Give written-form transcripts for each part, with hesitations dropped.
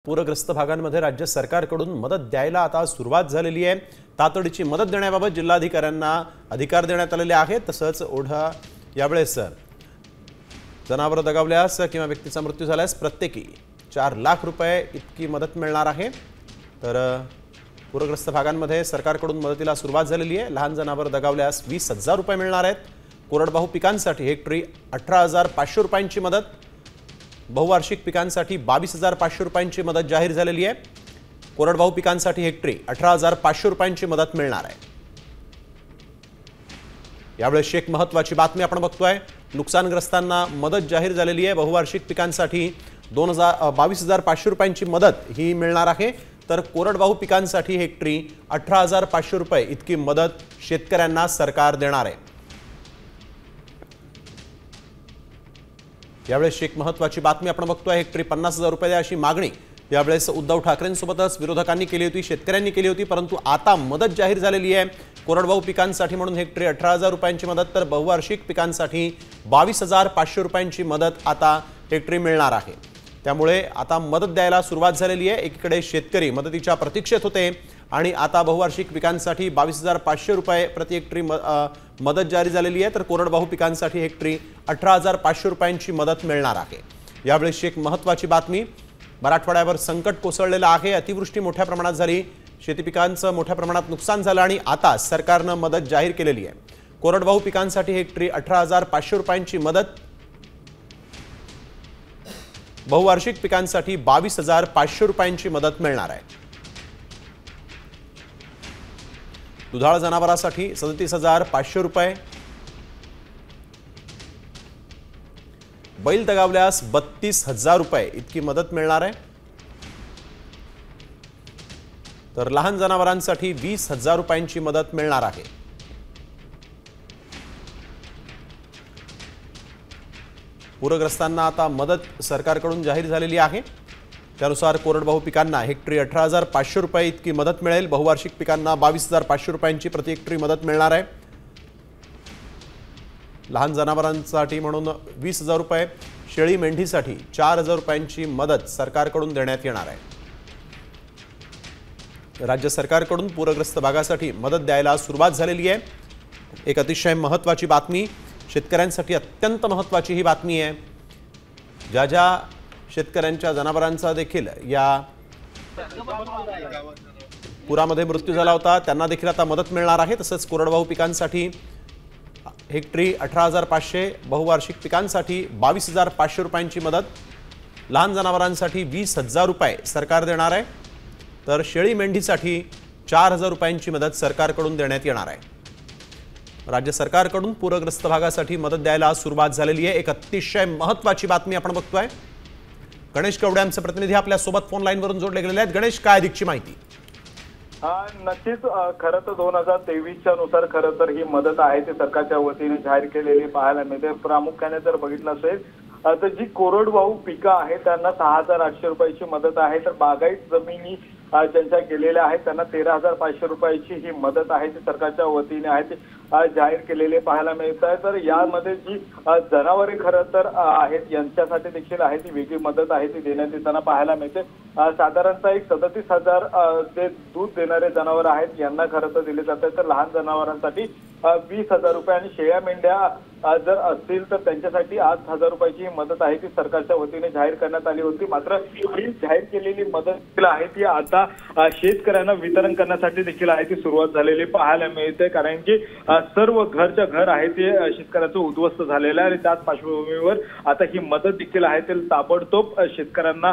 पूरग्रस्त भागांमध्ये राज्य सरकारकडून मदत द्यायला आता सुरुवात झालेली आहे। तातडीची मदत देण्याबाबत जिल्हाधिकाऱ्यांना अधिकार देण्यात आलेले आहेत। तसंच ओढा यावेळेस जनावर दगावल्यास किंवा व्यक्तीचा मृत्यू झाल्यास प्रत्येकी 4 लाख रुपये इतकी मदत मिळणार आहे। तर पूरग्रस्त भागांमध्ये सरकारकडून मदतीला सुरुवात झालेली आहे। लहान जनावर दगावल्यास 20,000 रुपये मिळणार आहेत। कोरडवाहू पिकांसाठी हेक्टरी 18,500 रुपयांची मदत, बहुवार्षिक पिकांसाठी 22,500 रुपयांची मदत जाहीर झालेली आहे। कोरडवाहू पिकांसाठी हेक्टरी 18,500 रुपयांची मदत मिळणार आहे। यावेळेस एक महत्त्वाची बातमी आपण बघतोय, नुकसानग्रस्तांना मदत जाहीर झालेली आहे। बहुवार्षिक पिकांसाठी 22,500 रुपयांची मदत ही मिळणार आहे। तर कोरडवाहू पिकांसाठी हेक्टरी 18,500 रुपये इतकी मदत शेतकऱ्यांना सरकार देणार आहे। यावेळेस एक महत्त्वाची बातमी आपण बघतोय, हेक्टरी 50,000 रुपये अशी मागणी यावेळेस उद्धव ठाकरेंसोबतच विरोधकांनी केली होती, शेतकऱ्यांनी केली होती, परंतु आता मदत जाहीर झालेली आहे। कोरडवाहू पिकांसाठी म्हणून हेक्टरी 18,000 रुपयांची मदत, तर बहुवार्षिक पिकांसाठी 22,500 रुपयांची मदत आता हेक्टरी मिळणार आहे। त्यामुळे आता मदत द्यायला सुरुवात झालेली आहे। एकीकडे शेतकरी मदतीच्या प्रतीक्षेत होते आणि आता बहुवार्षिक पिकांसाठी 22,500 रुपये प्रति हेक्टरी मदत जारी झालेली आहे। तर कोरडवाहू पिकांसाठी हेक्टरी 18,500 रुपयांची मदत मिळणार आहे। यावेळेस एक महत्त्वाची बातमी, मराठवाड्यावर संकट कोसळलेलं आहे। अतिवृष्टी मोठ्या प्रमाणात झाली, शेती पिकांचं मोठ्या प्रमाणात नुकसान झालं आणि आता सरकारनं मदत जाहीर केलेली आहे। कोरडवाहू पिकांसाठी हेक्टरी 18,500 रुपयांची मदत, बहुवार्षिक पिकांसाठी 22,500 रुपयांची मदत मिळणार आहे। दुधाळ जनावरांसाठी 37,500 रुपये, बैल दगावल्यास 32,000 रुपये इतकी मदत मिळणार आहे। तर लहान जनावरांसाठी 20,000 रुपयांची मदत मिळणार आहे। पूरग्रस्तांना आता मदत सरकारकडून जाहीर झालेली आहे। त्यानुसार कोरडवाहू पिकांना हेक्टरी 18,500 रुपये इतकी मदत मिळेल, बहुवार्षिक पिकांना 22,500 रुपयांची प्रति हेक्टरी मदत मिळणार आहे। लहान जनावरांसाठी म्हणून 20,000 रुपये, शेळी मेंढीसाठी 4,000 रुपयांची मदत सरकारकडून देण्यात येणार आहे। राज्य सरकारकडून पूरग्रस्त भागासाठी मदत द्यायला सुरुवात झालेली आहे। एक अतिशय महत्त्वाची बातमी, शेतकऱ्यांसाठी अत्यंत महत्त्वाची ही बातमी आहे। ज्या शेतकऱ्यांच्या जनावरांचा देखील या पुरामध्ये मृत्यू झाला होता त्यांना देखील आता मदत मिळणार आहे। तसंच कोरडवाहू पिकांसाठी हेक्टरी 18,500, बहुवार्षिक पिकांसाठी 22,500 रुपयांची मदत, लहान जनावरांसाठी 20,000 रुपये सरकार देणार आहे। तर शेळी मेंढीसाठी 4,000 रुपयांची मदत सरकारकडून देण्यात येणार आहे। राज्य सरकारकडून पूरग्रस्त भागासाठी मदत द्यायला सुरुवात झालेली आहे। एक अतिशय महत्त्वाची बातमी आपण बघतोय। गणेश कवडे आमचे प्रतिनिधी आपल्या सोबत फोन लाईन वरून जोडले गेलेले आहेत। गणेश, काय अधिकची माहिती? नक्कीच खरं तर 2023च्या नुसार खरं तर ही मदत आहे ती सरकारच्या वतीने जाहीर केलेली पाहायला मिळते। प्रामुख्याने जर बघितलं असेल तर जी कोरडवाहू पिकं आहेत त्यांना 6,800 रुपयाची मदत आहे। तर बागायत जमिनी ज्यांच्या गेलेल्या आहेत त्यांना 13,500 रुपयाची ही मदत आहे ती सरकारच्या वतीने आहे ती जाहीर केलेले पाहायला मिळत आहे। तर यामध्ये जी जनावरे खरं तर आहेत यांच्यासाठी देखील आहे ती वेगळी मदत आहे ती देण्यात येताना पाहायला मिळते। साधारणतः एक 37,000 जे दूध देणारे जनावर आहेत यांना खरं तर दिले जाते। तर लहान जनावरांसाठी 20,000 रुपये आणि शेळ्या मेंढ्या जर असतील तर त्यांच्यासाठी 8,000 रुपयाची मदत आहे ती सरकारच्या वतीने जाहीर करण्यात आली होती। मात्र ही जाहीर केलेली मदत आहे ती आता शेतकऱ्यांना वितरण करण्यासाठी देखील आहे ती सुरुवात झालेली पाहायला मिळते। कारण की सर्व घरच्या घर आहे ते शेतकऱ्याचं उद्ध्वस्त झालेलं आहे आणि त्याच पार्श्वभूमीवर आता ही मदत देखील आहे ते ताबडतोब शेतकऱ्यांना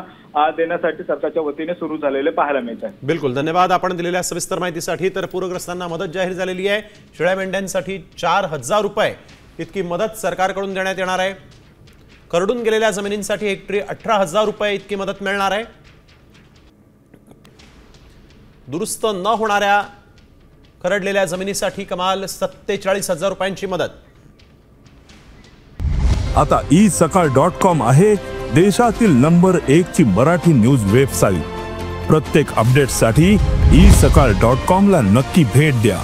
देण्यासाठी सरकारच्या वतीने सुरू झालेले पाहायला मिळत आहे। बिलकुल, धन्यवाद आपण दिलेल्या सविस्तर माहितीसाठी। तर पूरग्रस्तांना मदत जाहीर झालेली आहे। शेळ्या मेंढ्यांसाठी 4,000 रुपये इतकी मदत सरकारकडून देण्यात येणार आहे। खरडून गेलेल्या जमिनींसाठी हेक्टरी 18,000 रुपये इतकी मदत मिळणार आहे। दुरुस्त न होणाऱ्या खरडलेल्या जमिनीसाठी कमाल 47,000 रुपयांची मदत। आता isakal.com आहे देशातील नंबर 1 ची मराठी न्यूज वेबसाईट। प्रत्येक अपडेटसाठी isakal.com ला नक्की भेट द्या।